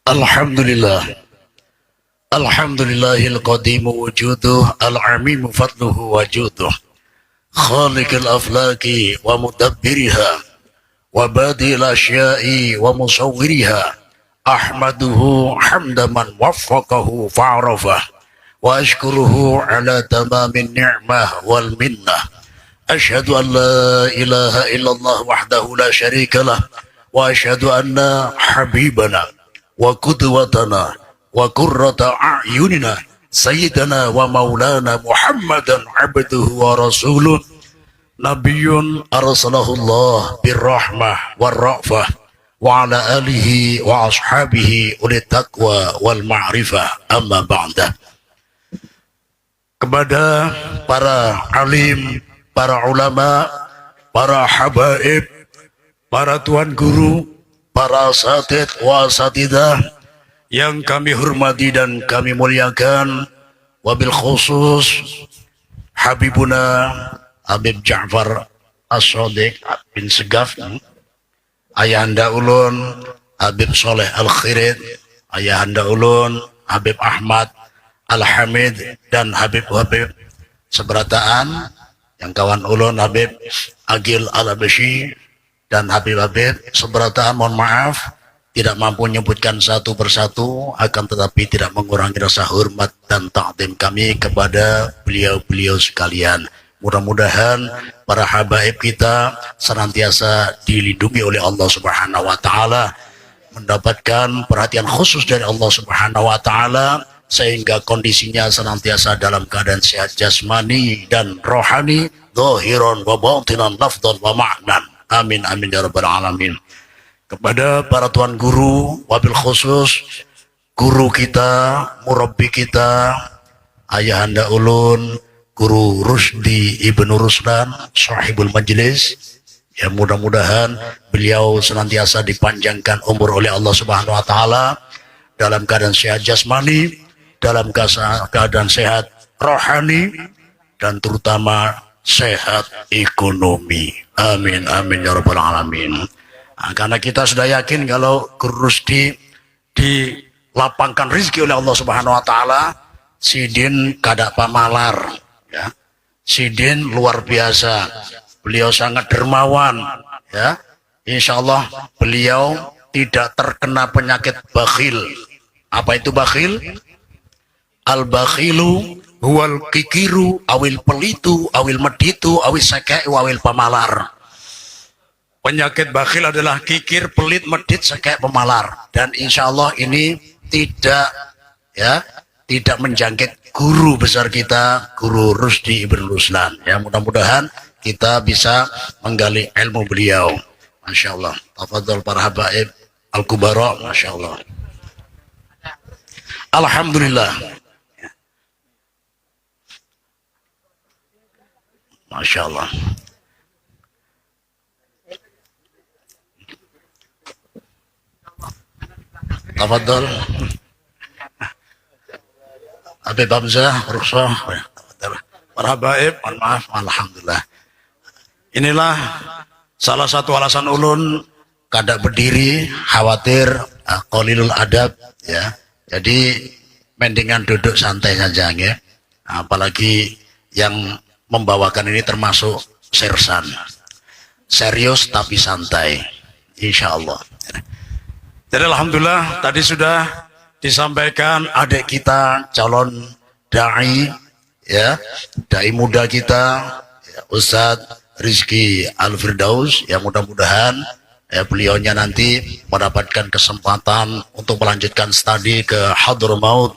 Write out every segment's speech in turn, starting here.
Alhamdulillah. Alhamdulillahil qadimu wujuduh, al-amimu fadluhu wajuduh. Khaliqil aflaki wa mudabbiriha wa badil asyai wa musawwiriha. Ahmaduhu hamda man waffaqahu fa'arafah wa ashkuruhu ala tamamin ni'mah wal minnah. Ashhadu an la ilaha illallah wahdahu la syarika lah wa ashhadu anna habibana wa qudwatana wa qurrata a'yunina sayyidana wa maulana Muhammadan abduhu wa rasuluh nabiyyun arsalahullah birrahmah warra'fah wa ala alihi wa ashabihi ulit taqwa wal ma'rifah amma ba'da. Kepada para alim, para ulama, para habaib, para tuan guru, para asatid wa asatidah yang kami hormati dan kami muliakan, wabil khusus Habibuna Habib Ja'far As-Shadiq bin Segaf, ayahanda ulun Habib Soleh Al-Khirid, ayahanda ulun Habib Ahmad Al-Hamid, dan Habib-Habib seberataan yang kawan ulun Habib Agil Al-Abashi dan Habib-Habib seberataan. Mohon maaf tidak mampu menyebutkan satu persatu, akan tetapi tidak mengurangi rasa hormat dan takdim kami kepada beliau-beliau sekalian. Mudah-mudahan para habaib kita senantiasa dilindungi oleh Allah Subhanahu wa taala, mendapatkan perhatian khusus dari Allah Subhanahu wa taala, sehingga kondisinya senantiasa dalam keadaan sehat jasmani dan rohani, zahiran wa batinan, lafdhan wa ma'nan. Amin amin ya rabbal alamin. Kepada para tuan guru, wabil khusus guru kita, murabbi kita, ayahanda ulun Guru Rusdi Ibnu Ruslan sahibul majlis, ya mudah-mudahan beliau senantiasa dipanjangkan umur oleh Allah Subhanahu wa taala dalam keadaan sehat jasmani, dalam keadaan sehat rohani, dan terutama sehat ekonomi. Amin amin ya rabbal alamin. Nah, karena kita sudah yakin kalau Guru Rusdi dilapangkan rezeki oleh Allah Subhanahu wa taala, sidin kada pamalar, ya. Sidin luar biasa. Beliau sangat dermawan, ya. Insyaallah beliau tidak terkena penyakit bakhil. Apa itu bakhil? Al-bakhilu huwal kikiru awil pelitu awil meditu awil sakai awil pamalar. Penyakit bakhil adalah kikir, pelit, medit, sakai, pemalar. Dan insya Allah ini tidak menjangkit guru besar kita, Guru Rusdi Ibnu Ruslan. Ya, mudah-mudahan kita bisa menggali ilmu beliau. Masya Allah. Tafadhol para habaib al-kubara. Masya Allah. Alhamdulillah. Masya Allah. Tafadhol Habib Hamzah Rukshoh. Para habaib, mohon maaf, alhamdulillah. Inilah salah satu alasan ulun kada berdiri, khawatir qalilul adab, ya. Jadi mendingan duduk santai saja, ya. Apalagi yang membawakan ini termasuk sersan. Serius tapi santai, insya Allah. Jadi alhamdulillah tadi sudah disampaikan adik kita calon dai, ya, dai muda kita, ya, Ustadz Rizky Al-Firdaus, yang mudah-mudahan ya, beliaunya nanti mendapatkan kesempatan untuk melanjutkan studi ke Hadramaut,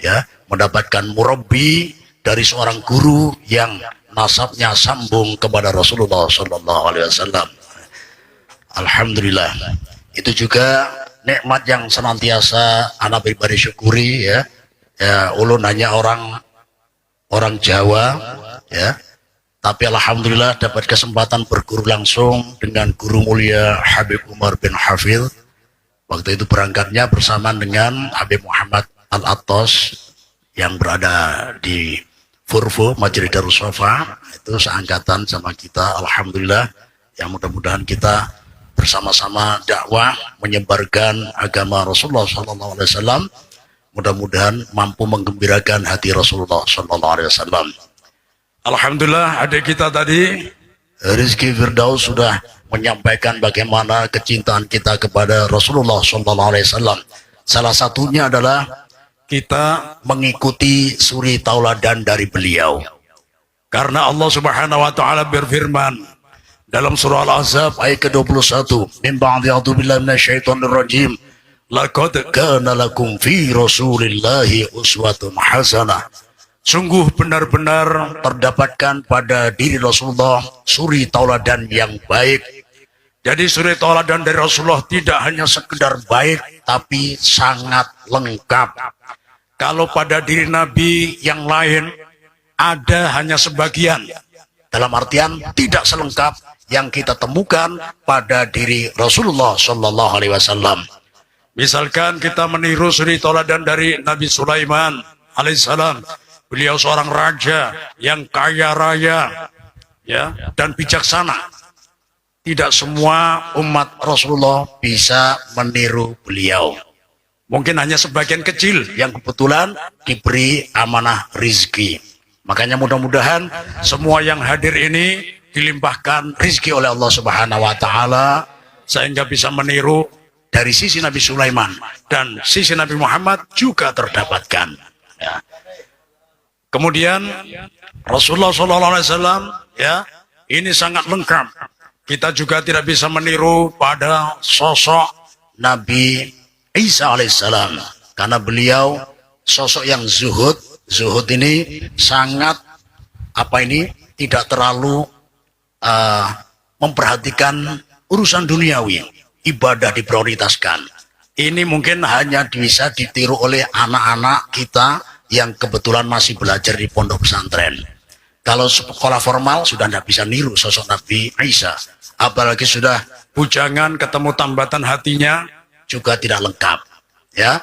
ya, mendapatkan murabbi dari seorang guru yang nasabnya sambung kepada Rasulullah Sallallahu Alaihi Wasallam. Alhamdulillah. Itu juga nikmat yang senantiasa anak pribadi syukuri, ya. Ya, ulun hanya orang Jawa, ya. Tapi alhamdulillah dapat kesempatan berguru langsung dengan guru mulia Habib Umar bin Hafidh. Waktu itu berangkatnya bersamaan dengan Habib Muhammad Al-Attas yang berada di Furfo Majelis Darussafa, itu seangkatan sama kita. Alhamdulillah, yang mudah-mudahan kita bersama-sama dakwah menyebarkan agama Rasulullah SAW. Mudah-mudahan mampu menggembirakan hati Rasulullah SAW. Alhamdulillah, adik kita tadi Rizky Firdaus sudah menyampaikan bagaimana kecintaan kita kepada Rasulullah SAW. Salah satunya adalah kita mengikuti suri tauladan dari beliau. Karena Allah Subhanahu wa taala berfirman dalam surah Al-Ahzab ayat ke-21, "Min ba'di a'udzubillahi minasyaitonir rajim, laqad kana lakum fi Rasulillahi uswatun hasanah." Sungguh benar-benar terdapatkan pada diri Rasulullah suri tauladan yang baik. Jadi suri tauladan dari Rasulullah tidak hanya sekedar baik, tapi sangat lengkap. Kalau pada diri Nabi yang lain ada hanya sebagian. Dalam artian tidak selengkap yang kita temukan pada diri Rasulullah Sallallahu Alaihi Wasallam. Misalkan kita meniru suri tauladan dari Nabi Sulaiman alaihissalam. Beliau seorang raja yang kaya raya, ya, dan bijaksana. Tidak semua umat Rasulullah bisa meniru beliau. Mungkin hanya sebagian kecil yang kebetulan diberi amanah rizki. Makanya mudah-mudahan semua yang hadir ini dilimpahkan rizki oleh Allah Subhanahu wa taala sehingga bisa meniru dari sisi Nabi Sulaiman dan sisi Nabi Muhammad juga terdapatkan. Ya. Kemudian Rasulullah SAW, ya, ini sangat lengkap. Kita juga tidak bisa meniru pada sosok Nabi Isa alaihissalam karena beliau sosok yang zuhud. Zuhud ini sangat tidak terlalu memperhatikan urusan duniawi, ibadah diprioritaskan. Ini mungkin hanya bisa ditiru oleh anak-anak kita yang kebetulan masih belajar di pondok pesantren. Kalau sekolah formal sudah tidak bisa niru sosok Nabi Isa. Apalagi sudah bujangan ketemu tambatan hatinya juga tidak lengkap. Ya,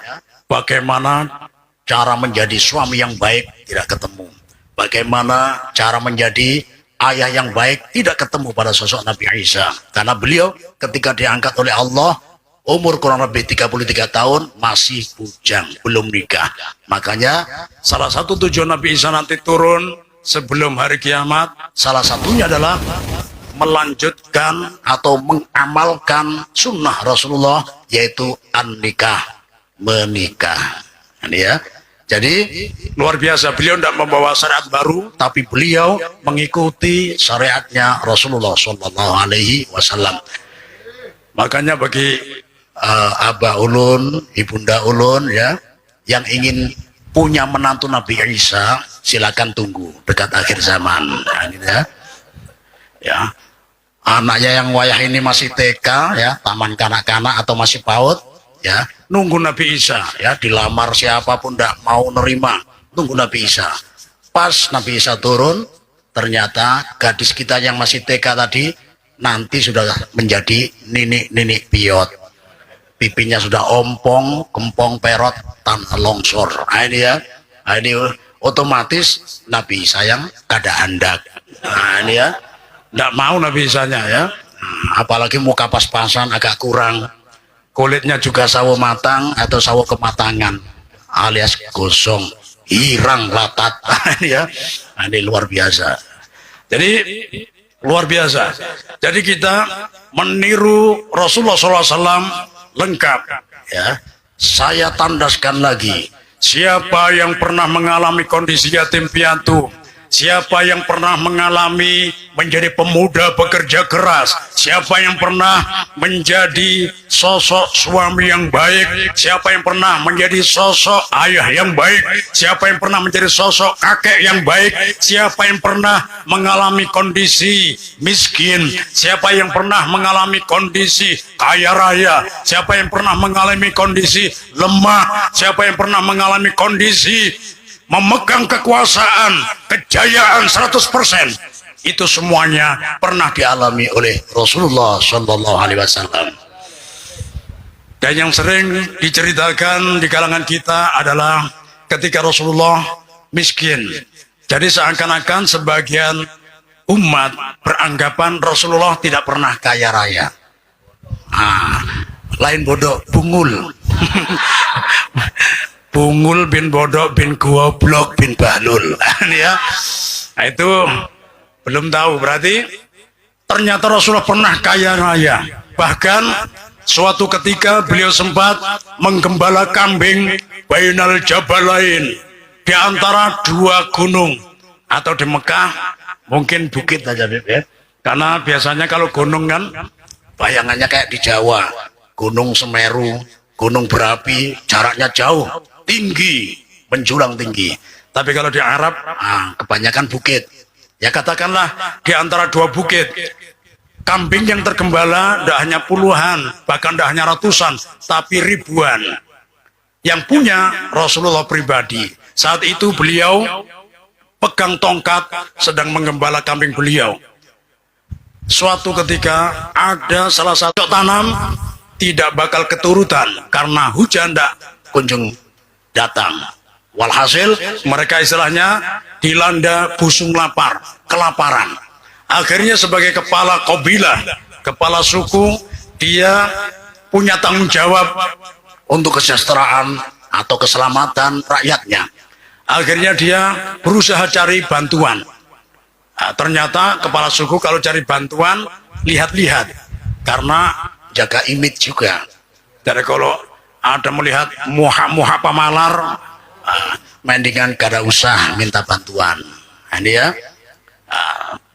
bagaimana cara menjadi suami yang baik tidak ketemu. Bagaimana cara menjadi ayah yang baik tidak ketemu pada sosok Nabi Isa. Karena beliau ketika diangkat oleh Allah umur kurang lebih 33 tahun masih bujang, belum nikah. Makanya salah satu tujuan Nabi Isa nanti turun sebelum hari kiamat, salah satunya adalah melanjutkan atau mengamalkan sunnah Rasulullah, yaitu an-nikah, menikah. Ini ya. Jadi luar biasa, beliau tidak membawa syariat baru, tapi beliau mengikuti syariatnya Rasulullah Shallallahu Alaihi Wasallam. Makanya bagi Abah Ulun, Ibunda Ulun, ya, yang ingin punya menantu Nabi Isa, silakan tunggu dekat akhir zaman. Nah, ini ya, anaknya yang wayah ini masih TK, ya, taman kanak-kanak atau masih PAUD, ya, nunggu Nabi Isa, ya, dilamar siapapun tidak mau nerima, tunggu Nabi Isa. Pas Nabi Isa turun, ternyata gadis kita yang masih TK tadi nanti sudah menjadi ninik piot. Pipinya sudah ompong, kempong, perot, tanah longsor. Nah, ini ya, nah, ini otomatis Nabi Isa yang kada handak. Nah, ini ya, tidak mau Nabi Isa-nya, ya. Apalagi muka pas-pasan agak kurang, kulitnya juga sawo matang atau sawo kematangan, alias gosong, hirang latat. Ini ya, nah, ini luar biasa. Jadi luar biasa. Jadi kita meniru Rasulullah SAW lengkap, ya. Saya tandaskan lagi, siapa yang pernah mengalami kondisi yatim piatu, siapa yang pernah mengalami menjadi pemuda bekerja keras, siapa yang pernah menjadi sosok suami yang baik, siapa yang pernah menjadi sosok ayah yang baik, siapa yang pernah menjadi sosok kakek yang baik, siapa yang pernah mengalami kondisi miskin, siapa yang pernah mengalami kondisi kaya raya, siapa yang pernah mengalami kondisi lemah, siapa yang pernah mengalami kondisi memegang kekuasaan, kejayaan 100%. Itu semuanya pernah dialami oleh Rasulullah Shallallahu Alaihi Wasallam. Dan yang sering diceritakan di kalangan kita adalah ketika Rasulullah miskin. Jadi seakan-akan sebagian umat beranggapan Rasulullah tidak pernah kaya raya. Lain bodoh bungul. Bungul bin bodoh bin goblok bin bahlul. Ya. Nah, itu belum tahu, berarti ternyata Rasulullah pernah kaya raya. Bahkan suatu ketika beliau sempat menggembala kambing bainal jabalain, di antara dua gunung, atau di Mekah mungkin bukit aja ya. Karena biasanya kalau gunung kan bayangannya kayak di Jawa, Gunung Semeru, gunung berapi, jaraknya jauh, tinggi, menjulang tinggi. Tapi kalau di Arab kebanyakan bukit. Ya katakanlah di antara dua bukit, kambing yang tergembala tidak hanya puluhan, bahkan tidak hanya ratusan, tapi ribuan. Yang punya Rasulullah pribadi. Saat itu beliau pegang tongkat sedang menggembala kambing beliau. Suatu ketika ada salah satu tanam tidak bakal keturutan karena hujan tidak kunjung datang. Walhasil mereka istilahnya dilanda busung lapar, kelaparan. Akhirnya sebagai kepala kabilah, kepala suku, dia punya tanggung jawab untuk kesejahteraan atau keselamatan rakyatnya. Akhirnya dia berusaha cari bantuan. Ternyata kepala suku kalau cari bantuan lihat-lihat, karena jaga image juga. Jadi kalau ada melihat muha-muha pamalar, mendingan gak ada usah minta bantuan. Ini ya.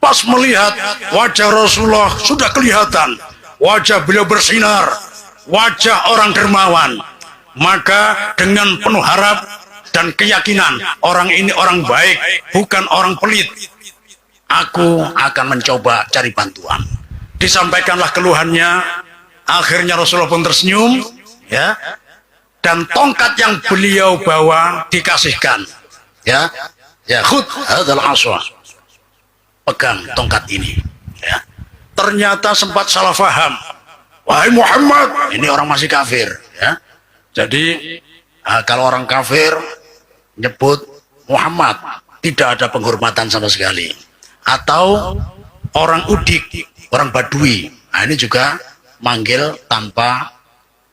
Pas melihat wajah Rasulullah sudah kelihatan, wajah beliau bersinar, wajah orang dermawan, maka dengan penuh harap dan keyakinan orang ini orang baik, bukan orang pelit, aku akan mencoba cari bantuan. Disampaikanlah keluhannya. Akhirnya Rasulullah pun tersenyum, ya, dan tongkat yang beliau bawa dikasihkan, ya, khud hadzal aswa, pegang tongkat ini, ya. Ternyata sempat salah faham, wahai Muhammad, ini orang masih kafir, ya. Jadi kalau orang kafir nyebut Muhammad tidak ada penghormatan sama sekali. Atau orang udik, orang badui, nah ini juga manggil tanpa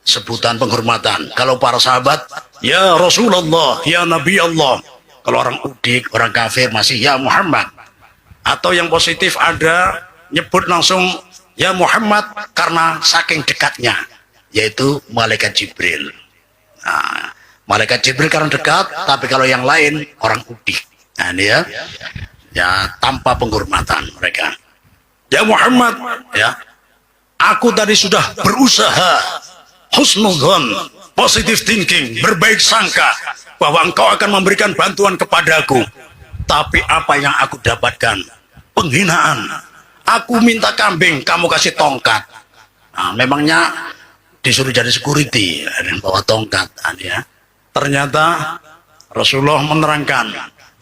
sebutan penghormatan. Kalau para sahabat, ya Rasulullah, ya Nabi Allah. Kalau orang udik, orang kafir masih ya Muhammad. Atau yang positif ada nyebut langsung ya Muhammad karena saking dekatnya, yaitu malaikat Jibril. Nah, malaikat Jibril karena dekat, tapi kalau yang lain orang udik. Nah ini ya tanpa penghormatan mereka. Ya Muhammad, ya, aku tadi sudah berusaha husnudzon, positive thinking, berbaik sangka bahwa engkau akan memberikan bantuan kepadaku. Tapi apa yang aku dapatkan? Penghinaan. Aku minta kambing, kamu kasih tongkat. Nah, memangnya disuruh jadi security, bawa tongkat, ya. Ternyata Rasulullah menerangkan,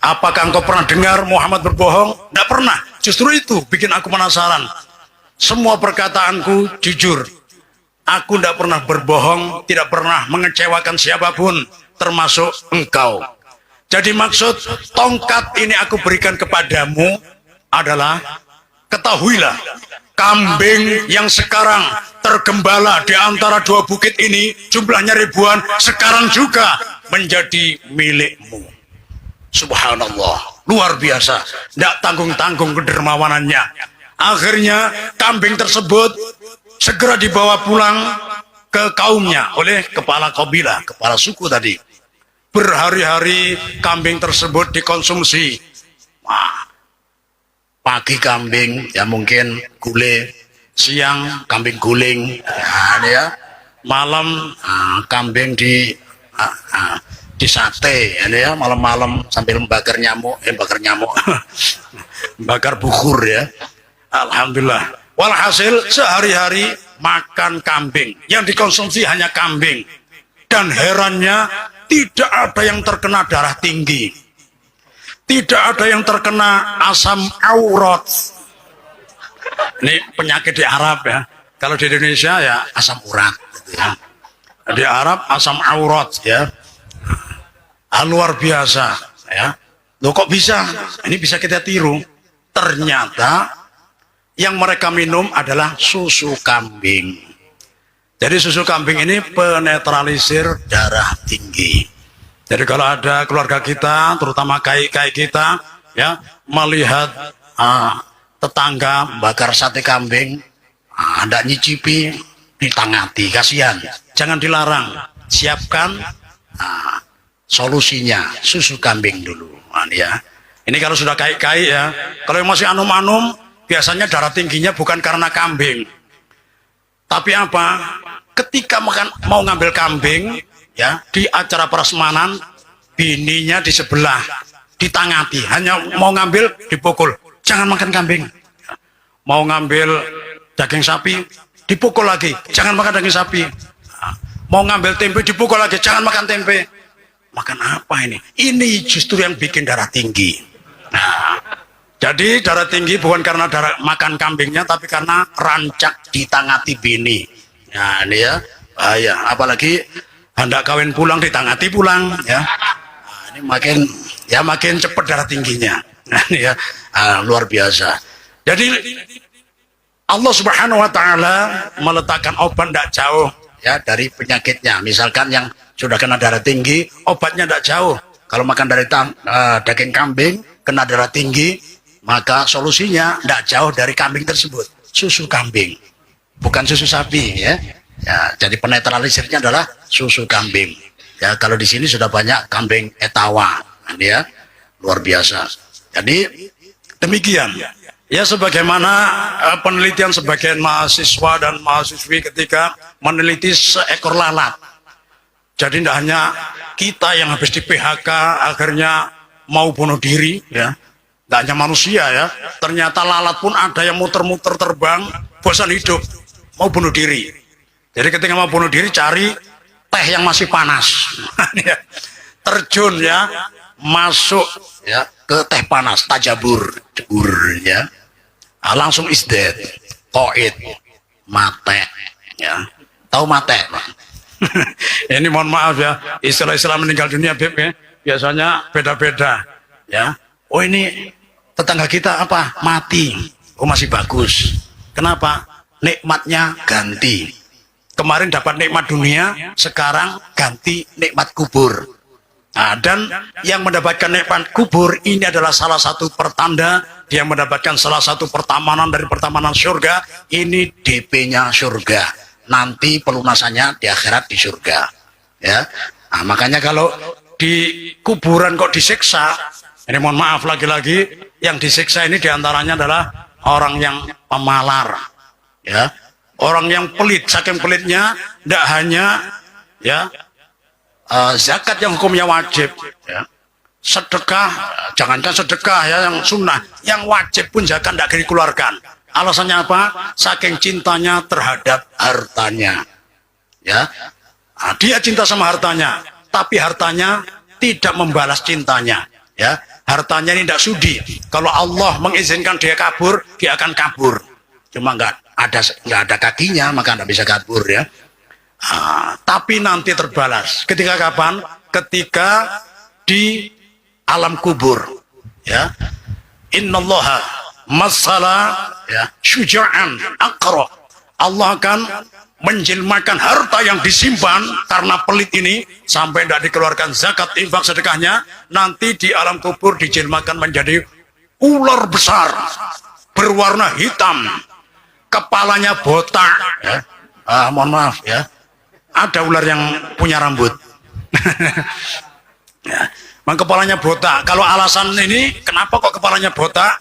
apakah engkau pernah dengar Muhammad berbohong? Tidak pernah. Justru itu bikin aku penasaran. Semua perkataanku jujur. Aku tidak pernah berbohong, tidak pernah mengecewakan siapapun, termasuk engkau. Jadi maksud tongkat ini aku berikan kepadamu adalah, ketahuilah, kambing yang sekarang tergembala di antara dua bukit ini, jumlahnya ribuan, sekarang juga menjadi milikmu. Subhanallah, luar biasa, tidak tanggung-tanggung kedermawanannya. Akhirnya kambing tersebut segera dibawa pulang ke kaumnya oleh kepala kabilah, kepala suku tadi. Berhari-hari kambing tersebut dikonsumsi. Pagi kambing, ya mungkin gulai, siang kambing guling, ya, malam kambing di sate, ya, malam-malam sambil membakar nyamuk, bakar bukur, ya. Alhamdulillah. Walhasil sehari-hari makan kambing, yang dikonsumsi hanya kambing, dan herannya tidak ada yang terkena darah tinggi. Tidak ada yang terkena asam aurat. Ini penyakit di Arab, ya. Kalau di Indonesia ya asam urat, gitu, ya. Di Arab asam aurat, ya. Luar biasa, ya. Loh kok bisa? Ini bisa kita tiru. Ternyata yang mereka minum adalah susu kambing. Jadi susu kambing ini penetralisir darah tinggi. Jadi kalau ada keluarga kita, terutama kai-kai kita, ya melihat tetangga bakar sate kambing, hendak nyicipi, ditangati, kasihan. Jangan dilarang, siapkan solusinya, susu kambing dulu. Ya. Ini kalau sudah kai-kai ya, kalau yang masih anum-anum, biasanya darah tingginya bukan karena kambing. Tapi apa? Ketika mau ngambil kambing, ya di acara prasmanan, bininya di sebelah, ditangati, hanya mau ngambil dipukul, jangan makan kambing. Mau ngambil daging sapi, dipukul lagi, jangan makan daging sapi. Mau ngambil tempe, dipukul lagi, jangan makan tempe. Makan apa ini? Ini justru yang bikin darah tinggi. Nah, jadi darah tinggi bukan karena makan kambingnya, tapi karena rancak ditangati bini. Nah ini ya, bahaya. Apalagi hendak kawin pulang ditangati pulang, ya. Nah, ini makin cepat darah tingginya. Nah, ini ya, luar biasa. Jadi Allah Subhanahu Wa Taala meletakkan obat tidak jauh ya dari penyakitnya. Misalkan yang sudah kena darah tinggi, obatnya tidak jauh. Kalau makan dari daging kambing kena darah tinggi, maka solusinya tidak jauh dari kambing tersebut, susu kambing. Bukan susu sapi ya. Ya, jadi penetralisirnya adalah susu kambing. Ya, kalau di sini sudah banyak kambing etawa, ya, luar biasa. Jadi demikian. Ya, sebagaimana penelitian sebagian mahasiswa dan mahasiswi ketika meneliti seekor lalat. Jadi tidak hanya kita yang habis di PHK akhirnya mau bunuh diri, ya. Tidak hanya manusia ya. Ternyata lalat pun ada yang muter-muter terbang, bosan hidup, mau bunuh diri. Jadi ketika mau bunuh diri cari teh yang masih panas. Terjun ya, masuk ya ke teh panas, tajabur, jebur ya. Langsung isdet, koid, mate ya. Tahu mate, Pak? Ini mohon maaf ya, istilah-istilah meninggal dunia Beb, ya. Biasanya beda-beda ya. Oh ini tetangga kita apa? Mati. Oh masih bagus. Kenapa? Nikmatnya ganti. Kemarin dapat nikmat dunia, sekarang ganti nikmat kubur. Nah, dan yang mendapatkan nikmat kubur ini adalah salah satu pertanda dia mendapatkan salah satu pertamanan dari pertamanan surga. Ini DP-nya surga. Nanti pelunasannya di akhirat di surga. Ya. Nah, makanya kalau di kuburan kok disiksa, ini mohon maaf lagi-lagi yang disiksa ini diantaranya adalah orang yang pemalar, ya. Orang yang pelit, saking pelitnya tidak hanya ya zakat yang hukumnya wajib, ya. Sedekah, jangankan sedekah ya yang sunnah, yang wajib pun zakat tidak dikeluarkan. Alasannya apa? Saking cintanya terhadap hartanya, ya. Nah, dia cinta sama hartanya, tapi hartanya tidak membalas cintanya, ya. Hartanya ini tidak sudi. Kalau Allah mengizinkan dia kabur, dia akan kabur. Cuma nggak ada kakinya, maka nggak bisa kabur ya. Tapi nanti terbalas. Ketika kapan? Ketika di alam kubur. Ya. Innallaha masala ya syuja'an aqra. Allah akan menjelmakan harta yang disimpan karena pelit ini sampai tidak dikeluarkan zakat, infak, sedekahnya. Nanti di alam kubur dijelmakan menjadi ular besar berwarna hitam. Kepalanya botak ya. Mohon maaf ya, ada ular yang punya rambut. Ya. Kepalanya botak. Kalau alasan ini kenapa kok kepalanya botak?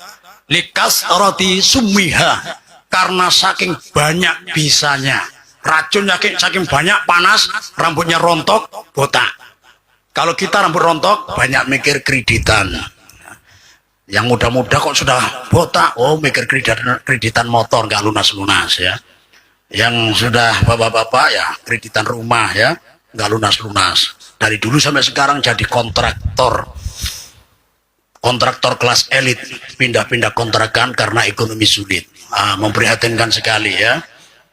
Likas roti sumiha, karena saking banyak bisanya racun, saking banyak panas, rambutnya rontok, botak. Kalau kita rambut rontok banyak mikir kreditan. Yang muda-muda kok sudah botak, oh mikir kreditan motor nggak lunas-lunas ya. Yang sudah bapak-bapak ya kreditan rumah ya nggak lunas-lunas. Dari dulu sampai sekarang jadi kontraktor kelas elit, pindah-pindah kontrakan karena ekonomi sulit. Memprihatinkan sekali ya.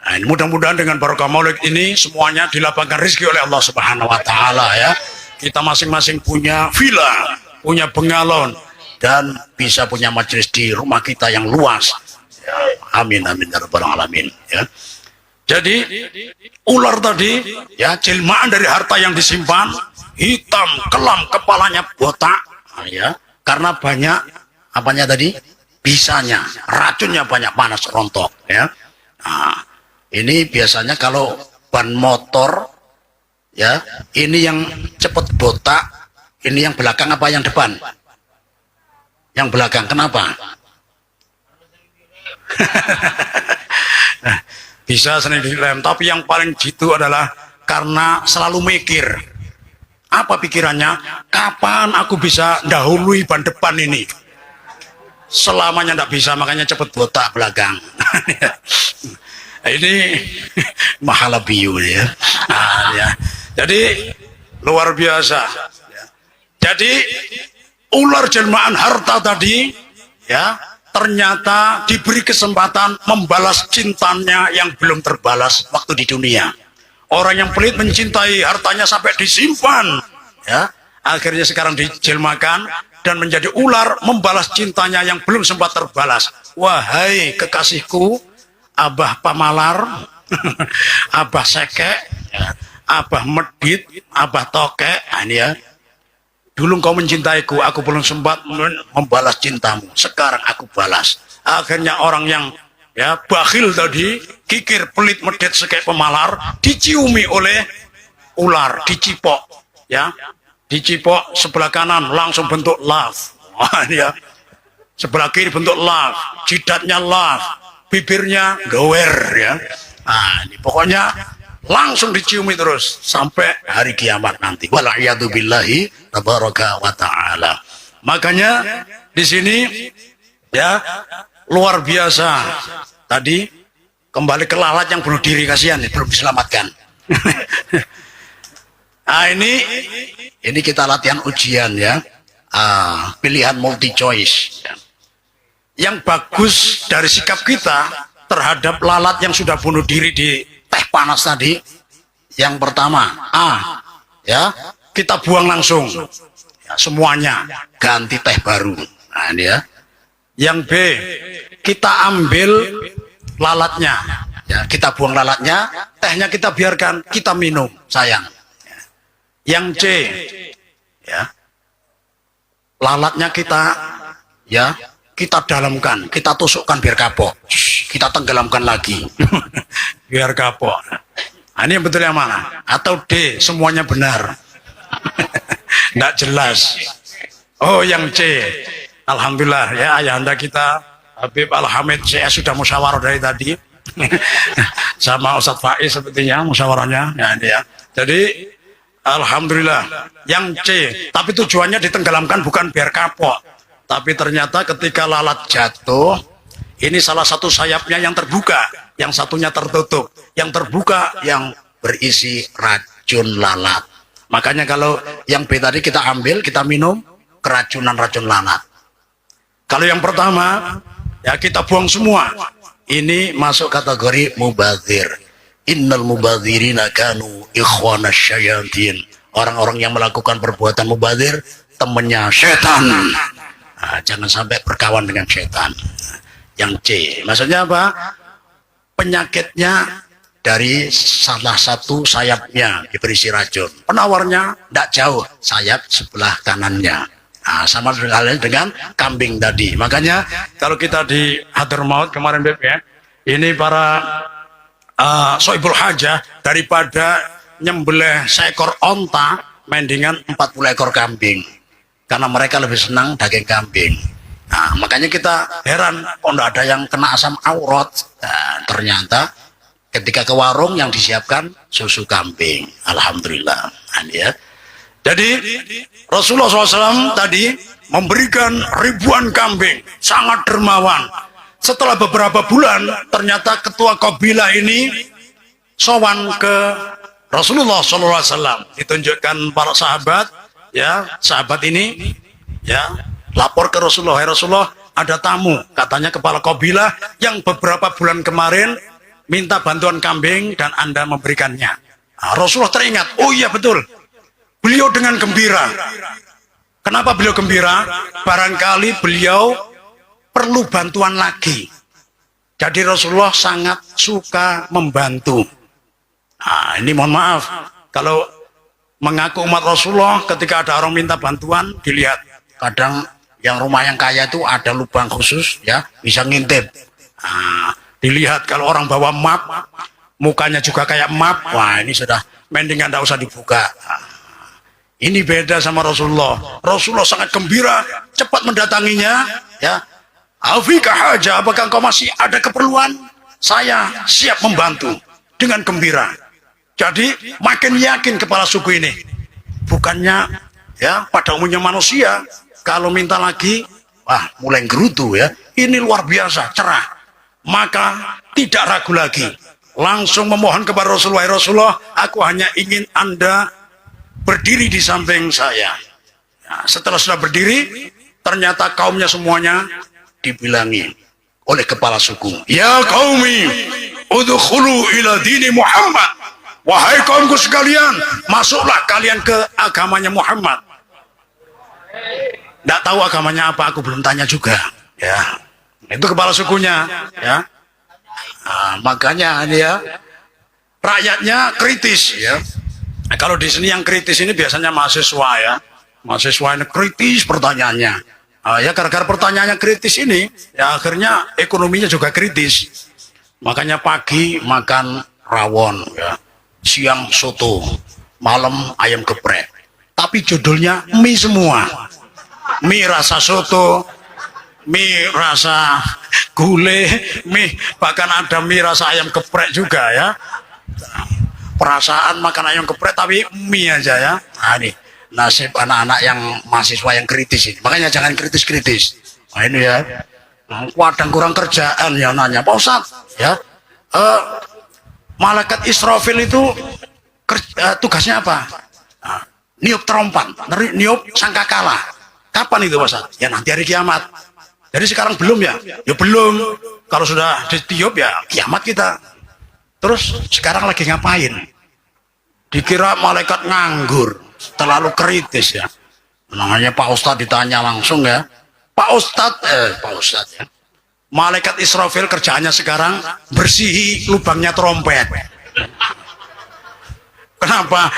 Nah, mudah-mudahan dengan barokah maulid ini semuanya dilapangkan rezeki oleh Allah Subhanahu Wa Taala ya. Kita masing-masing punya villa, punya bengalon, dan bisa punya majelis di rumah kita yang luas. Ya, amin amin ya rabbal alamin. Ya. Jadi ular tadi ya jelmaan dari harta yang disimpan, hitam, kelam, kepalanya botak, ya karena banyak apanya tadi bisanya, racunnya banyak, panas rontok ya. Nah, ini biasanya kalau ban motor ya, ini yang cepat botak, ini yang belakang apa yang depan? Yang belakang, kenapa? Bisa sering dilem, tapi yang paling jitu adalah karena selalu mikir. Apa pikirannya? Kapan aku bisa dahului ban depan ini? Selamanya tidak bisa, makanya cepat botak belakang. Ini mahalabiyu ya. Nah, ya. Jadi luar biasa. Jadi ular jelmaan harta tadi ya ternyata diberi kesempatan membalas cintanya yang belum terbalas waktu di dunia. Orang yang pelit mencintai hartanya sampai disimpan ya, akhirnya sekarang dijelmakan dan menjadi ular membalas cintanya yang belum sempat terbalas. Wahai kekasihku, Abah Pamalar, Abah Sekek, Abah Medit, Abah Tokek, ini ya. Dulu kau mencintaiku, aku belum sempat membalas cintamu. Sekarang aku balas. Akhirnya orang yang ya bakhil tadi, kikir, pelit, medit, sekek, pemalar, diciumi oleh ular, dicipok, ya, dicipok sebelah kanan langsung bentuk love, ya. Sebelah kiri bentuk love, jidatnya love, bibirnya gower ya. Nah, ini pokoknya langsung diciumi terus sampai hari kiamat nanti. Wala'iyadzubillahi tabaraka wa ta'ala. Makanya di sini ya luar biasa. Tadi kembali ke lalat yang bunuh diri, kasihan belum diselamatkan. Nah, ini kita latihan ujian ya. Pilihan multi choice. Yang bagus dari sikap kita terhadap lalat yang sudah bunuh diri di teh panas tadi, yang pertama ya kita buang langsung ya, semuanya, ganti teh baru. Nah, ini ya. Yang B, kita ambil lalatnya ya, kita buang lalatnya, tehnya kita biarkan, kita minum, sayang. Yang C ya, lalatnya kita ya kita dalamkan, kita tusukkan biar kapok, kita tenggelamkan lagi biar kapok. Nah, ini yang betul yang mana? Atau D, semuanya benar? Nggak jelas. Oh, yang C. Alhamdulillah ya, ayahanda kita Habib Al-Hamid CS sudah musyawarah dari tadi sama Ustadz Faiz sepertinya musyawarahnya ya. Jadi alhamdulillah yang C, tapi tujuannya ditenggelamkan bukan biar kapok. Tapi ternyata ketika lalat jatuh, ini salah satu sayapnya yang terbuka, yang satunya tertutup. Yang terbuka yang berisi racun lalat. Makanya kalau yang B tadi kita ambil, kita minum, keracunan racun lalat. Kalau yang pertama, ya kita buang semua. Ini masuk kategori mubadzir. Innal mubadzirina kanu ikhwana syayatin. Orang-orang yang melakukan perbuatan mubadzir, temannya setan. Nah, jangan sampai berkawan dengan setan. Yang C, maksudnya apa? Penyakitnya dari salah satu sayapnya berisi racun. Penawarnya tidak jauh, sayap sebelah kanannya. Nah, sama halnya dengan kambing tadi. Makanya kalau kita di Hadramaut kemarin Beb ya, ini para soibul hajah daripada nyembelih seekor onta, mendingan 40 ekor kambing. Karena mereka lebih senang daging kambing. Nah, makanya kita heran kok tidak ada yang kena asam aurat. Nah, ternyata ketika ke warung yang disiapkan susu kambing. Alhamdulillah. Nah, ya. Jadi Rasulullah SAW tadi memberikan ribuan kambing, sangat dermawan. Setelah beberapa bulan, ternyata ketua kabilah ini sowan ke Rasulullah SAW. Ditunjukkan para sahabat. Ya, sahabat ini ya lapor ke Rasulullah, "Hai Rasulullah, ada tamu," katanya kepala kabilah yang beberapa bulan kemarin minta bantuan kambing dan Anda memberikannya. Nah, Rasulullah teringat, oh iya betul, beliau dengan gembira. Kenapa beliau gembira? Barangkali beliau perlu bantuan lagi. Jadi Rasulullah sangat suka membantu. Nah, ini mohon maaf, kalau mengaku umat Rasulullah ketika ada orang minta bantuan, dilihat kadang yang rumah yang kaya itu ada lubang khusus, ya bisa ngintip. Nah, dilihat kalau orang bawa map, mukanya juga kayak map, wah ini sudah mendingan tidak usah dibuka. Nah, ini beda sama Rasulullah. Rasulullah sangat gembira, cepat mendatanginya, ya. Afika haja, apakah engkau masih ada keperluan? Saya siap membantu dengan gembira. Jadi makin yakin kepala suku ini. Bukannya ya pada umumnya manusia kalau minta lagi, wah mulai gerutu ya. Ini luar biasa, cerah. Maka tidak ragu lagi. Langsung memohon kepada Rasulullah, Rasulullah, aku hanya ingin Anda berdiri di samping saya. Nah, setelah sudah berdiri, ternyata kaumnya semuanya dibilangi oleh kepala suku, ya qaumi udkhulu ila dini Muhammad, wahai kaumku sekalian, masuklah kalian ke agamanya Muhammad. Tidak tahu agamanya apa, aku belum tanya juga, ya itu kepala sukunya, ya. Nah, makanya ya rakyatnya kritis, ya. Nah, kalau di sini yang kritis ini biasanya mahasiswa, ya, mahasiswa ini kritis pertanyaannya. Ya gara-gara pertanyaannya kritis ini, ya akhirnya ekonominya juga kritis. Makanya pagi makan rawon, ya, siang soto, malam ayam geprek. Tapi judulnya mie semua, mie rasa soto, mie rasa gulai, mie bahkan ada mie rasa ayam geprek juga, ya. Perasaan makan ayam geprek tapi mie aja, ya. Nah, ini nasib anak-anak yang mahasiswa yang kritis ini. Makanya jangan kritis-kritis. Nah ini ya, kadang kurang kerjaan ya nanya, Pak Ustadz, ya, malaikat Israfil itu tugasnya apa? Nah, niup trompan, niup sangkakala. Kapan itu Pak Ustadz? Ya nanti hari kiamat. Jadi sekarang belum ya? Ya belum. Kalau sudah ditiup ya kiamat kita. Terus sekarang lagi ngapain? Dikira malaikat nganggur. Terlalu kritis ya. Namanya Pak Ustadz ditanya langsung ya. Pak Ustadz ya. Malaikat Israfil kerjaannya sekarang bersihi lubangnya trompet. Kenapa?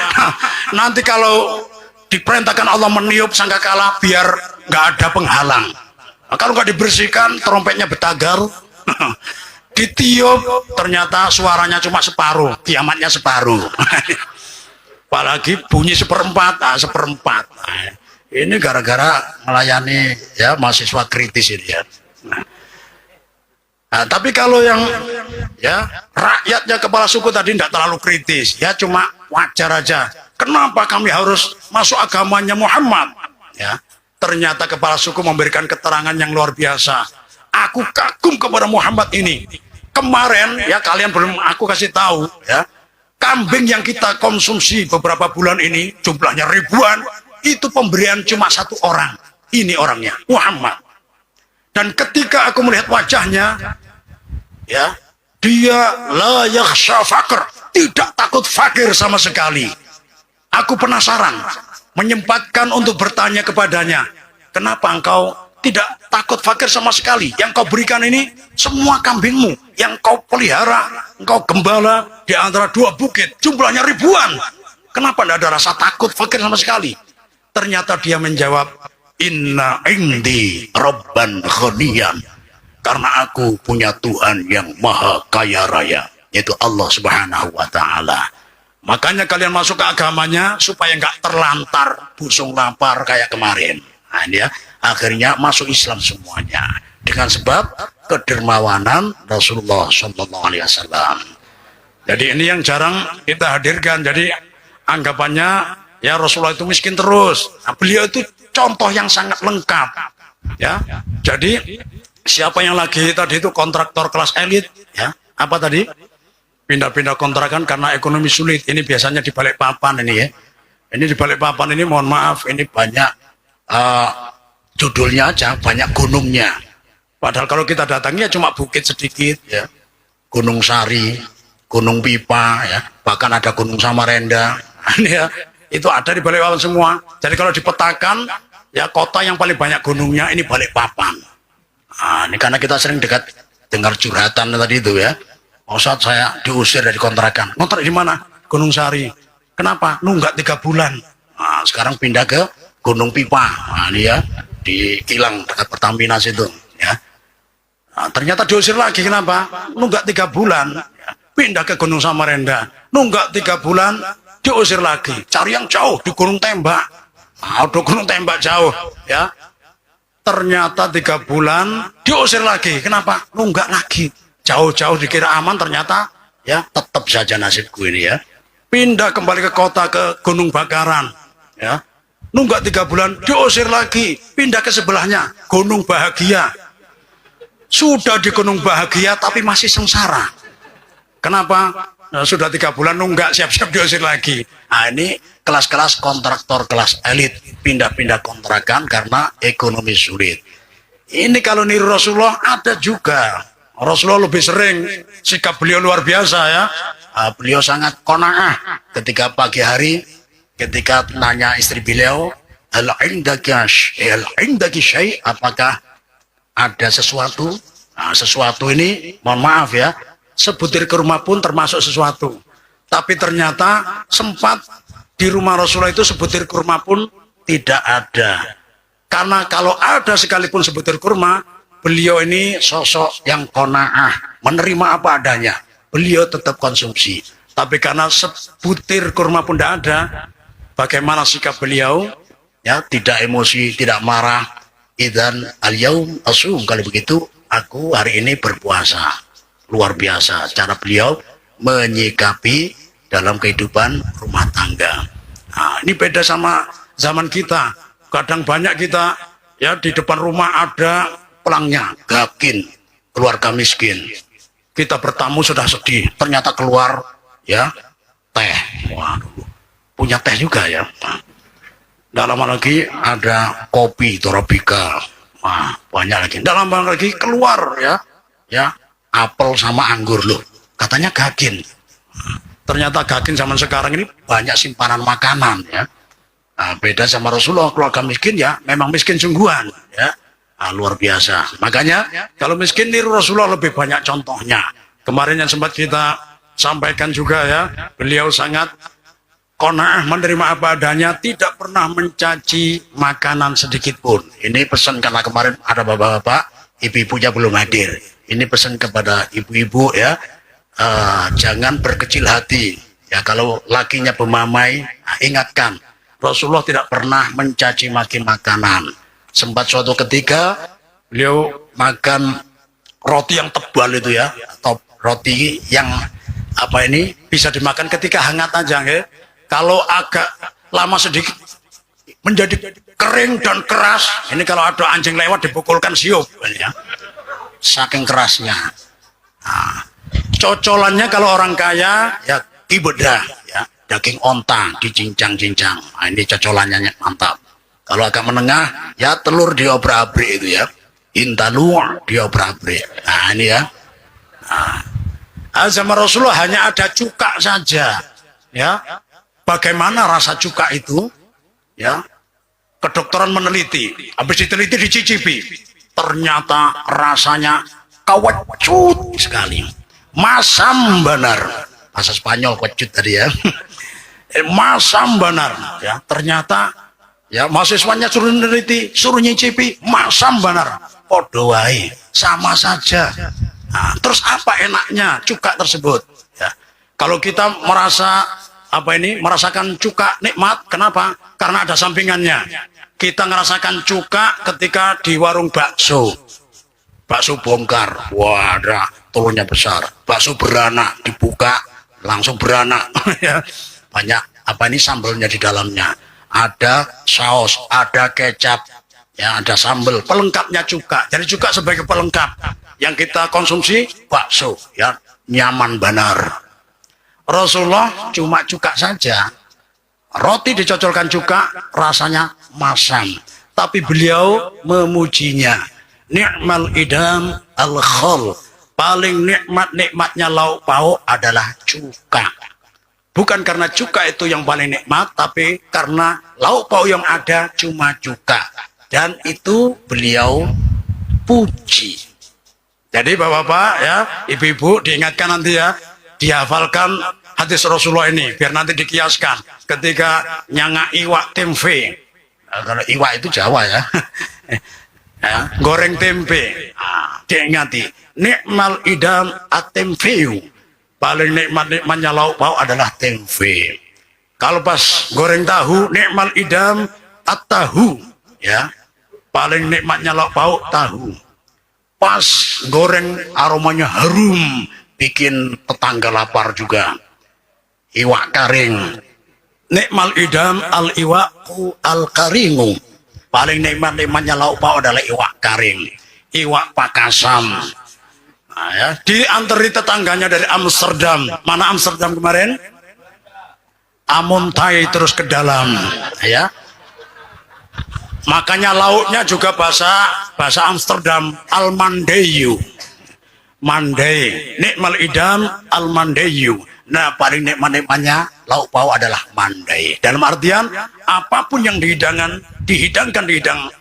Nanti kalau diperintahkan Allah meniup sangkakala biar nggak ada penghalang. Nah, kalau nggak dibersihkan trompetnya betagar. Ditiup ternyata suaranya cuma separuh, kiamatnya separuh. Apalagi bunyi seperempat, seperempat. Nah, ini gara-gara melayani ya mahasiswa kritis ini ya. Nah, tapi kalau yang ya rakyatnya kepala suku tadi tidak terlalu kritis, ya cuma wajar aja. Kenapa kami harus masuk agamanya Muhammad? Ya, ternyata kepala suku memberikan keterangan yang luar biasa. Aku kagum kepada Muhammad ini. Kemarin ya kalian belum aku kasih tahu ya. Kambing yang kita konsumsi beberapa bulan ini jumlahnya ribuan, itu pemberian cuma satu orang. Ini orangnya, Muhammad. Dan ketika aku melihat wajahnya, ya, dia la yakhsha faqr, tidak takut fakir sama sekali. Aku penasaran, menyempatkan untuk bertanya kepadanya, kenapa engkau tidak takut fakir sama sekali? Yang kau berikan ini semua kambingmu, yang kau pelihara, engkau gembala di antara dua bukit, jumlahnya ribuan. Kenapa tidak ada rasa takut fakir sama sekali? Ternyata dia menjawab, inna indi rabban ghaniyan, karena aku punya Tuhan yang maha kaya raya, yaitu Allah Subhanahu wa ta'ala. Makanya kalian masuk ke agamanya supaya nggak terlantar busung lapar kayak kemarin. Nah, ya, akhirnya masuk Islam semuanya dengan sebab kedermawanan Rasulullah Shallallahu Alaihi Wasallam. Jadi ini yang jarang kita hadirkan. Jadi anggapannya ya Rasulullah itu miskin terus. Nah, beliau itu contoh yang sangat lengkap. Ya, jadi siapa yang lagi tadi itu kontraktor kelas elit, ya apa tadi? Pindah-pindah kontrakan karena ekonomi sulit. Ini biasanya di Balikpapan ini ya. Ini di Balikpapan ini mohon maaf ini banyak judulnya aja banyak gunungnya. Padahal kalau kita datangnya cuma bukit sedikit ya. Gunung Sari, Gunung Pipa ya, bahkan ada Gunung Samarinda. Ya, itu ada di Balikpapan semua. Jadi kalau dipetakan ya kota yang paling banyak gunungnya ini Balikpapan. Nah, ini karena kita sering dekat dengar curhatan tadi itu ya. Ustaz, saya diusir dari kontrakan. Kontrak di mana? Gunung Sari. Kenapa? Nunggak 3 bulan. Nah, sekarang pindah ke Gunung Pipa. Nah, ini ya di Kilang dekat Pertamina situ. Ya. Nah, ternyata diusir lagi. Kenapa? Nunggak 3 bulan. Pindah ke Gunung Samarinda. Nunggak 3 bulan. Diusir lagi. Cari yang jauh di Gunung Tembak. Nah, udah Gunung Tembak jauh. Ya. Ternyata 3 bulan diusir lagi. Kenapa? Nunggak lagi. Jauh-jauh dikira aman, ternyata ya tetap saja nasibku ini ya. Pindah kembali ke kota, ke Gunung Bakaran. Ya. Nunggak 3 bulan diusir lagi. Pindah ke sebelahnya, Gunung Bahagia. Sudah di Gunung Bahagia tapi masih sengsara. Kenapa? Nah, sudah 3 bulan nunggak, siap-siap diusir lagi. Nah, ini kelas-kelas kontraktor kelas elit pindah-pindah kontrakan karena ekonomi sulit. Ini kalau niru Rasulullah ada juga. Rasulullah lebih sering, sikap beliau luar biasa ya. Beliau sangat qanaah ketika pagi hari, ketika nanya istri beliau, hal indaki syai', apakah ada sesuatu? Nah, sesuatu ini, mohon maaf ya, sebutir kurma pun termasuk sesuatu. Tapi ternyata sempat di rumah Rasulullah itu sebutir kurma pun tidak ada. Karena kalau ada sekalipun sebutir kurma, beliau ini sosok yang qanaah, menerima apa adanya. Beliau tetap konsumsi. Tapi karena sebutir kurma pun tidak ada, bagaimana sikap beliau? Ya, tidak emosi, tidak marah. Idzan al-yaum asum, kalau begitu aku hari ini berpuasa. Luar biasa cara beliau menyikapi dalam kehidupan rumah tangga. Nah, ini beda sama zaman kita. Kadang banyak kita ya di depan rumah ada pelangnya, gakin, keluarga miskin. Kita bertamu sudah sedih, ternyata keluar ya teh. Waduh, punya teh juga ya. Tidak lama lagi ada kopi Torabika. Wah, banyak lagi. Tidak lama lagi keluar ya apel sama anggur loh. Katanya gakin. Ternyata gakin zaman sekarang ini banyak simpanan makanan ya. Nah, beda sama Rasulullah, keluarga miskin ya memang miskin sungguhan ya. Nah, luar biasa. Makanya kalau miskin niru Rasulullah lebih banyak contohnya. Kemarin yang sempat kita sampaikan juga ya, beliau sangat qanaah, menerima apa adanya, tidak pernah mencaci makanan sedikit pun. Ini pesan karena kemarin ada bapak-bapak, ibu-ibunya belum hadir. Ini pesan kepada ibu-ibu ya, jangan berkecil hati. Ya kalau lakinya pemamai, ingatkan Rasulullah tidak pernah mencaci maki makanan. Sempat suatu ketika beliau makan roti yang tebal itu ya, atau roti yang apa ini bisa dimakan ketika hangat aja ya. Kalau agak lama sedikit menjadi kering dan keras, ini kalau ada anjing lewat dipukulkan siup ya. Saking kerasnya. Nah, cocolannya kalau orang kaya ya kibeda ya, daging onta dicincang-cincang. Nah, ini cocolannya mantap. Kalau agak menengah ya telur diobrak-abrik itu ya. Intalu diobrak-abrik. Nah, ini ya. Nah, sama Rasulullah hanya ada cuka saja. Ya. Bagaimana rasa cuka itu? Ya. Kedokteran meneliti, habis diteliti dicicipi. Ternyata rasanya kawecut sekali. Masam benar. Bahasa Spanyol kecut tadi ya. Masam benar ya. Ternyata ya mahasiswanya suruh meneliti, suruh nyicipi, masam benar. Podo wae, sama saja. Nah, terus apa enaknya cuka tersebut? Ya. Kalau kita merasa apa ini merasakan cuka nikmat, kenapa? Karena ada sampingannya. Kita ngerasakan cuka ketika di warung bakso. Bakso bongkar, wah ada telurnya besar. Bakso beranak dibuka, langsung beranak. Banyak apa ini sambalnya di dalamnya. Ada saus, ada kecap, ya ada sambal, pelengkapnya cuka. Jadi cuka sebagai pelengkap yang kita konsumsi bakso, ya nyaman benar. Rasulullah cuma cuka saja. Roti dicocolkan cuka, rasanya masam. Tapi beliau memujinya. Ni'mal idam al-khol. Paling nikmatnya lauk pauk adalah cuka. Bukan karena cuka itu yang paling nikmat, tapi karena lauk pauk yang ada cuma cuka. Dan itu beliau puji. Jadi bapak-bapak ya, ibu-ibu diingatkan nanti ya, dihafalkan hadis Rasulullah ini biar nanti dikiaskan ketika nyanga iwak tempe. Nah, kalau iwak itu Jawa ya. Ya, goreng tempe. Nah, diingati, nikmal idam at-tempe. Paling nikmatnya lauk pauk adalah tempe. Kalau pas goreng tahu, nikmal idam at-tahu, ya. Paling nikmatnya lauk pauk tahu. Pas goreng aromanya harum, bikin tetangga lapar juga. Iwak karing. Nikmal idam al-iwaqu al-karingu. Paling nikmatnya lauk pauk adalah iwak karing. Iwak pakasam. Nah, ya. Diantari tetangganya dari Amsterdam. Mana Amsterdam kemarin? Amuntai terus ke dalam, ya. Makanya lauknya juga bahasa Amsterdam, Almandeyu. Mandai, nikmal idam Almandeyu. Nah, paling nikmatnya lauk pauk adalah mandai. Dalam artian apapun yang dihidangkan di hidang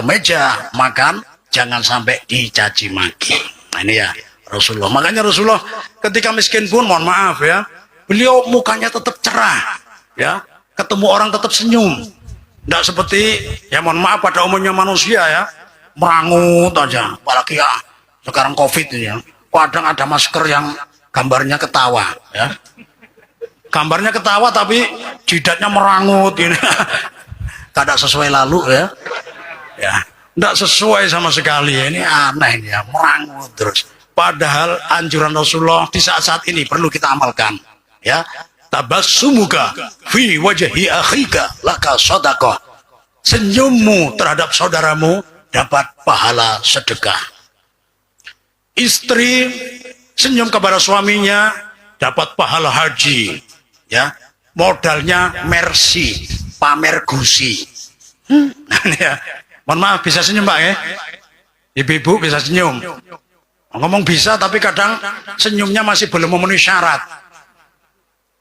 meja makan jangan sampai dicaci maki. Nah, ini ya Rasulullah. Makanya Rasulullah ketika miskin pun mohon maaf ya, beliau mukanya tetap cerah, ya, ketemu orang tetap senyum. Tidak seperti ya mohon maaf pada umumnya manusia ya, merangut aja. Apalagi ya sekarang COVID ini ya, kadang ada masker yang gambarnya ketawa, ya. Gambarnya ketawa tapi jidatnya merangut ini. Tidak sesuai lalu ya. Ya, tidak sesuai sama sekali. Ini aneh ya, merangut terus. Padahal anjuran Rasulullah di saat-saat ini perlu kita amalkan, ya. Tabassumuka fi wajhi akhika laka shadaqah. Senyummu terhadap saudaramu dapat pahala sedekah. Istri senyum kepada suaminya dapat pahala haji, ya. Modalnya mercy, pamer gusi. Ya. Mohon maaf, bisa senyum Pak ya? Ibu-ibu bisa senyum. Ngomong bisa tapi kadang senyumnya masih belum memenuhi syarat.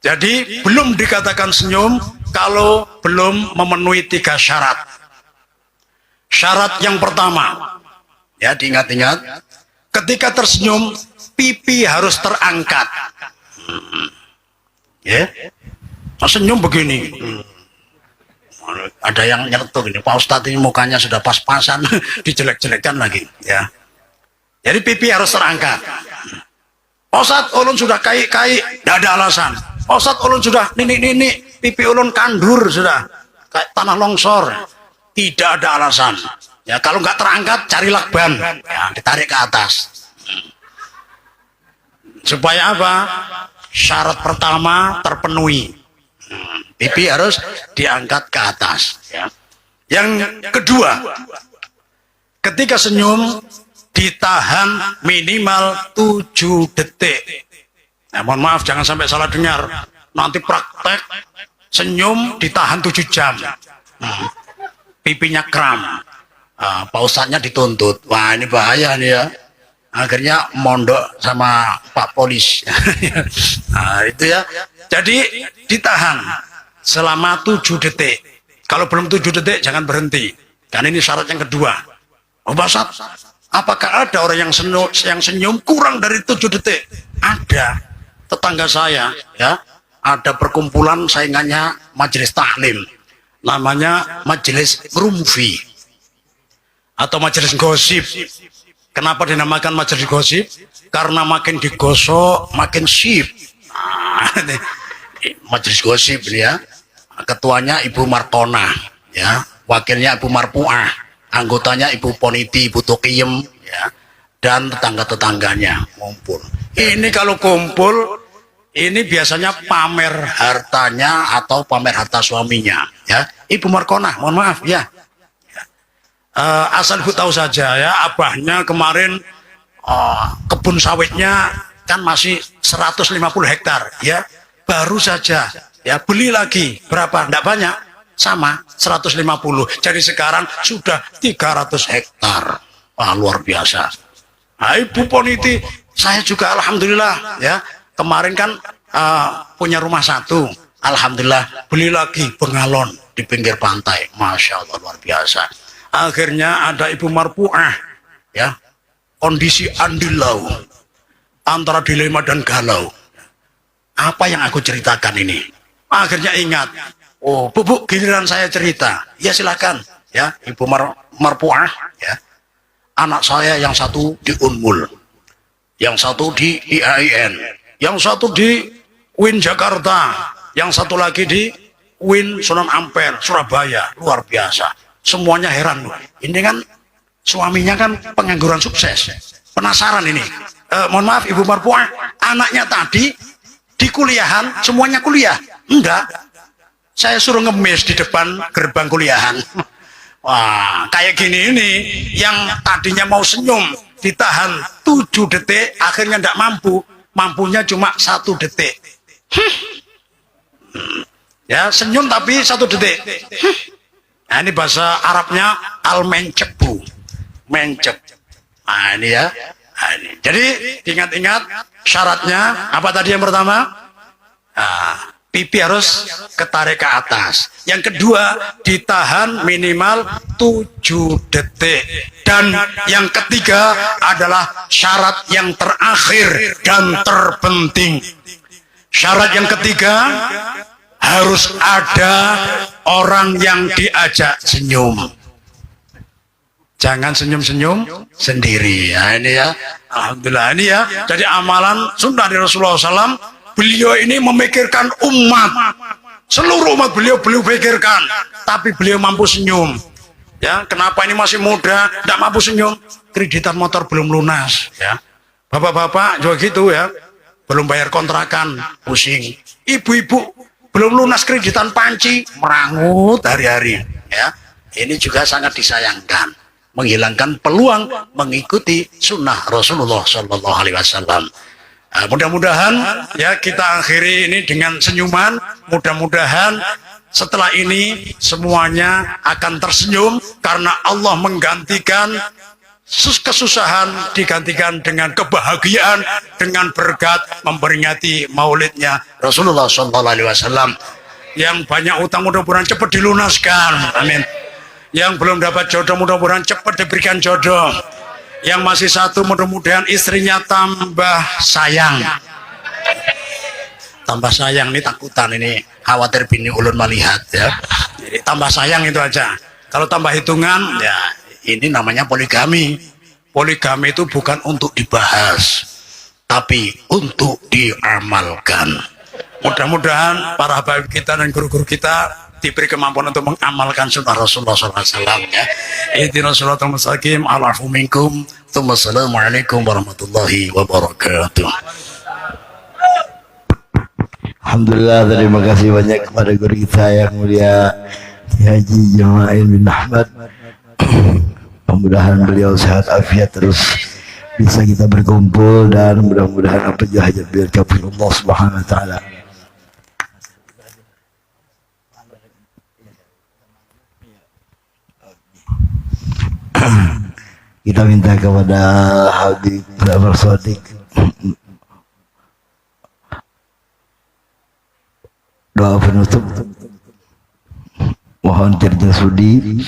Jadi belum dikatakan senyum kalau belum memenuhi 3 syarat. Syarat yang pertama, ya diingat-ingat, ketika tersenyum pipi harus terangkat. Ya, senyum begini. Ada yang nyeletuk ini, Pak Ustadz ini mukanya sudah pas-pasan, dijelek-jelekkan lagi. Ya, jadi pipi harus terangkat. Pak Ustadz, ulun sudah kai-kai, tidak ada alasan. Pak Ustadz, ulun sudah nini, pipi ulun kandur sudah, kayak tanah longsor. Tidak ada alasan. Ya, kalau nggak terangkat, cari lakban, ya, ditarik ke atas. Supaya apa? Syarat pertama terpenuhi. Pipi harus diangkat ke atas. Ya. Yang kedua, ketika senyum ditahan minimal 7 detik. Nah, mohon maaf jangan sampai salah dengar. Nanti praktek senyum ditahan 7 jam. Pipinya kram. Pak Ustadznya dituntut. Wah, ini bahaya nih ya. Akhirnya mondok sama Pak Polis. Nah, itu ya. Jadi ditahan selama 7 detik. Kalau belum 7 detik jangan berhenti. Karena ini syarat yang kedua. Oh, Pak Ustadz, apakah ada orang yang senyum kurang dari 7 detik? Ada. Tetangga saya, ya, ada perkumpulan saingannya majelis taklim, namanya majelis ngerumfi atau majelis gosip. Kenapa dinamakan majelis gosip? Karena makin digosok makin sip. Nah, majelis gosip ini ya, ketuanya Ibu Martona, ya, wakilnya Ibu Marpuah, anggotanya Ibu Poniti, Ibu Tokiem, ya, dan tetangga-tetangganya ngumpul. Ini kalau kumpul, ini biasanya pamer hartanya atau pamer harta suaminya, ya. Ibu Markona, mohon maaf ya. Asal ku tahu saja ya, abahnya kemarin kebun sawitnya kan masih 150 hektar, ya. Baru saja, ya, beli lagi berapa? Tidak banyak, sama 150. Jadi sekarang sudah 300 hektar. Wah, luar biasa. Nah, Ibu Poniti, saya juga alhamdulillah ya. Kemarin kan punya rumah 1, alhamdulillah beli lagi bengalon di pinggir pantai, masya Allah luar biasa. Akhirnya ada Ibu Marpuah, ya, kondisi andilau antara dilema dan galau. Apa yang aku ceritakan ini? Akhirnya ingat, oh bu, giliran saya cerita. Ya silakan, ya Ibu Marpuah, ya. Anak saya yang satu di Unmul, yang satu di IAIN, yang satu di Win Jakarta, yang satu lagi di Win Sunan Ampel, Surabaya. Luar biasa. Semuanya heran. Ini kan suaminya kan pengangguran sukses. Penasaran ini. Mohon maaf Ibu Marpuah, anaknya tadi di kuliahan, semuanya kuliah. Enggak. Saya suruh ngemis di depan gerbang kuliahan. Wah, kayak gini ini yang tadinya mau senyum ditahan 7 detik, akhirnya enggak mampu. Mampunya cuma 1 detik. Ya, senyum tapi 1 detik. Nah, ini bahasa Arabnya al-mencebu. Mencep. Nah, ini ya. Nah, ini. Jadi, ingat-ingat syaratnya apa tadi yang pertama? Nah, pipi harus ketarik ke atas. Yang kedua, ditahan minimal 7 detik. Dan yang ketiga adalah syarat yang terakhir dan terpenting. Syarat yang ketiga, harus ada orang yang diajak senyum. Jangan senyum-senyum sendiri. Ya, ini ya. Alhamdulillah ini ya. Jadi amalan sunnah dari Rasulullah SAW. Beliau ini memikirkan umat. Seluruh umat beliau pikirkan. Tapi beliau mampu senyum. Ya, kenapa ini masih muda, tidak mampu senyum? Kreditan motor belum lunas. Ya, bapak-bapak juga gitu ya. Belum bayar kontrakan, pusing. Ibu-ibu belum lunas kreditan panci, merangut hari-hari. Ya, ini juga sangat disayangkan. Menghilangkan peluang mengikuti sunnah Rasulullah Sallallahu Alaihi Wasallam. Nah, mudah-mudahan ya kita akhiri ini dengan senyuman. Mudah-mudahan setelah ini semuanya akan tersenyum karena Allah menggantikan kesusahan digantikan dengan kebahagiaan dengan berkat memperingati maulidnya Rasulullah Sallallahu Alaihi Wasallam. Yang banyak utang mudah-mudahan cepat dilunaskan. Amin. Yang belum dapat jodoh mudah-mudahan cepat diberikan jodoh. Yang masih satu mudah-mudahan istrinya tambah sayang. Tambah sayang ini takutan ini, khawatir bini ulun melihat ya. Jadi tambah sayang itu aja. Kalau tambah hitungan ya ini namanya poligami. Poligami itu bukan untuk dibahas, tapi untuk diamalkan. Mudah-mudahan para habaib kita dan guru-guru kita diberi kemampuan untuk mengamalkan sunnah Rasulullah SAW ya. Ihdinas shiratal mustaqim, alaikum minkum. Wassalamualaikum warahmatullahi wabarakatuh. Alhamdulillah, terima kasih banyak kepada guru kita yang mulia Haji Jama'il bin Ahmad. Mudah-mudahan beliau sehat afiat terus bisa kita berkumpul dan mudah-mudahan apa saja hajat beliau kabul Allah Subhanahu wa taala. Kita minta kepada Habib Ja'far Shadiq doa penutup, mohon tirta sudi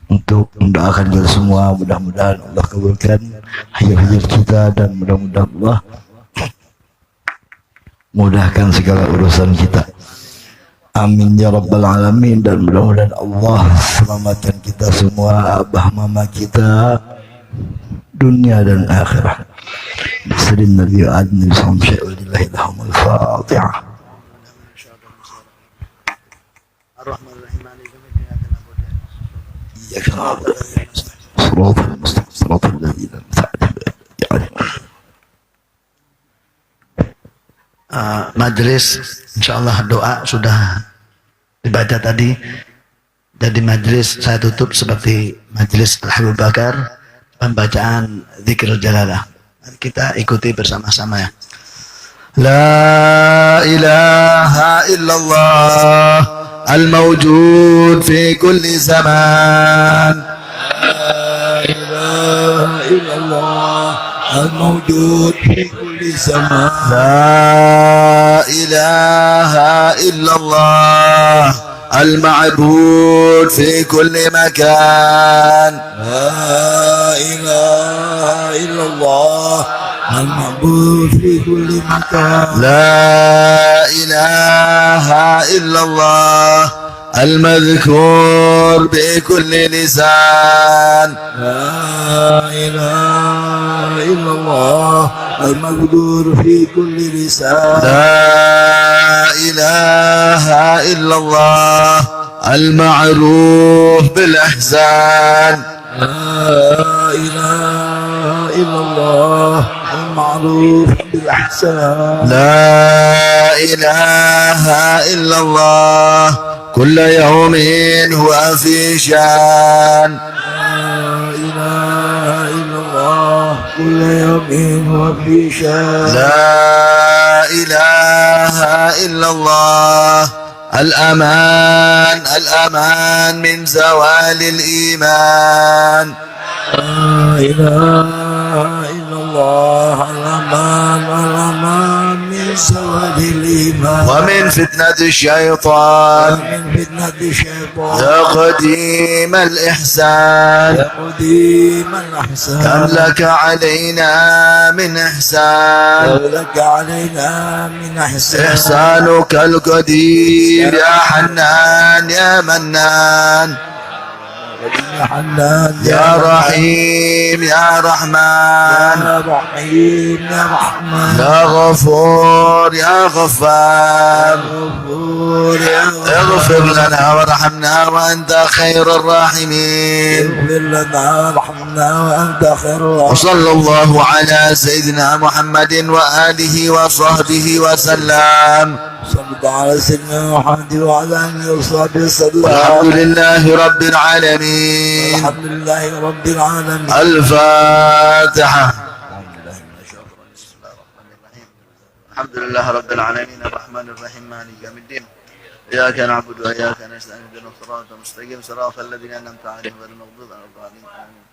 untuk mendoakan kita semua, mudah-mudahan Allah kabulkan hajat-hajat kita dan mudah-mudahan Allah mudahkan segala urusan kita. Amin ya rabbal alamin. Dan mudah-mudahan Allah selamatkan kita semua, abah mama kita, dunia dan akhirat. Bismillahirrahmanirrahim. Nabi adni samsya walillahi lahumul fatihah. Ar-Rahmanir-Rahim. Iyyaka na'budu wa iyyaka nasta'in. Shiratal mustaqim. Shiratal ladzina an'amta 'alaihim. Majelis insyaallah doa sudah dibaca tadi. Jadi majelis saya tutup seperti majelis Al-Habib Bakar, pembacaan zikir jalalah. Kita ikuti bersama-sama ya. La ilaha illallah al-mawjud fi kulli zaman. La ilaha illallah al-mawjud fi kulli zaman. La ilaha illallah المعبود في كل مكان. لا إله إلا الله المعبود في كل مكان لا إله إلا الله المذكور بكل لسان لا إله إلا الله المقدور في كل لسان لا إله إلا الله المعروف بالإحسان لا إله إلا الله المعروف بالإحسان لا إله إلا الله كل يوم هو في شان لا إله إلا الله كل يوم هو في شان لا إله إلا الله الأمان الأمان من زوال الإيمان لا إله إلا الله الأمان الأمان من سواد الإيمان ومن فتنة الشيطان ومن فتنة الشيطان يا قديم الإحسان يا قديم الأحسان كم لك علينا من إحسان لك علينا من إحسان إحسانك القدير يا حنان يا منان يا حنان يا رحيم يا رحمن يا رحيم يا رحمن يا غفور يا غفار غفور يا اغفر لنا وارحمنا وأنت خير الراحمين اغفر لنا وارحمنا وأنت خير الراحمين وصلى الله على سيدنا محمد وآله وصحبه وسلم صلى على سيدنا محمد وعلى آله وصحبه وسلم والحمد لله رب العالمين الحمد لله رب العالمين الفاتحة الحمد لله رب العالمين الرحمن الرحيم مالك يوم الدين إياك نعبد وإياك نستعين اهدنا الصراط المستقيم صراط الذين أنعمت عليهم غير المغضوب عليهم ولا الضالين آمين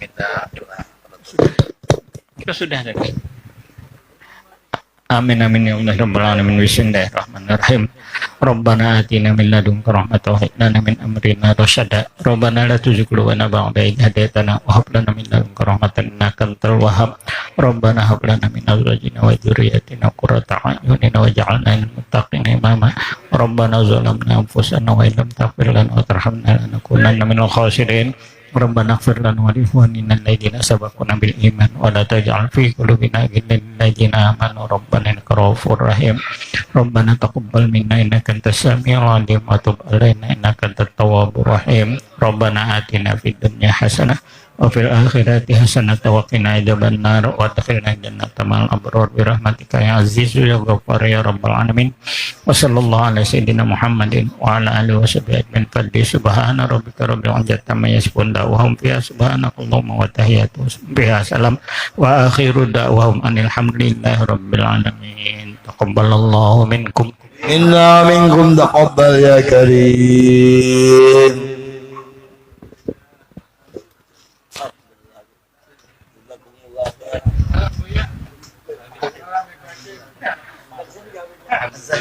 Kita doa. Kita sudah ada. Amin amin ya Allah rabbal alamin bismillahirrahmanirrahim. Rabbana atina min ladunka rahmatan wa hab lana min amrina rasyada. Rabbana la tuzigh qulubana ba'da idh hadaytana wa hab lana min ladunka rahmatan innaka antal wahhab. Rabbana hab lana min azwajina wa dhurriyyatina qurrata a'yunin waj'alna lil muttaqina imama. Rabbana zalamna anfusana wa illam taghfir lana wa tarhamna lanakunanna minal khasirin. Rabbana ighfir lana wa li ikhwanina alladziina sabaquna bil iman wa la taj'al fi qulubina ghillan lil ladziina aamanu rabbana innaka ra'uufur rahiim. Rabbana taqabbal minna innaka antas samiul 'aliim wa tub 'alaina innaka antat tawwabur rahiim. Rabbana atina fid dunya hasanah wa fil akhirati hasanah wa qina adzabannar wa adkhilna jannata ma'al abrar bi rahmatika ya azizu ya ghaffar ya rabbal alamin. Wa sallallahu ala sayyidina Muhammadin wa ala alihi wa sahbihi ajmain. Fadli subhana rabbika rabbil izzati amma yasifun wa hum fiha subhanakallahumma wa tahiyyatu biha salam wa akhiru da'wahum anil hamdulillahi rabbil alamin. Taqabbalallahu minkum. إنا منكم تقبل يا كريم Hamzah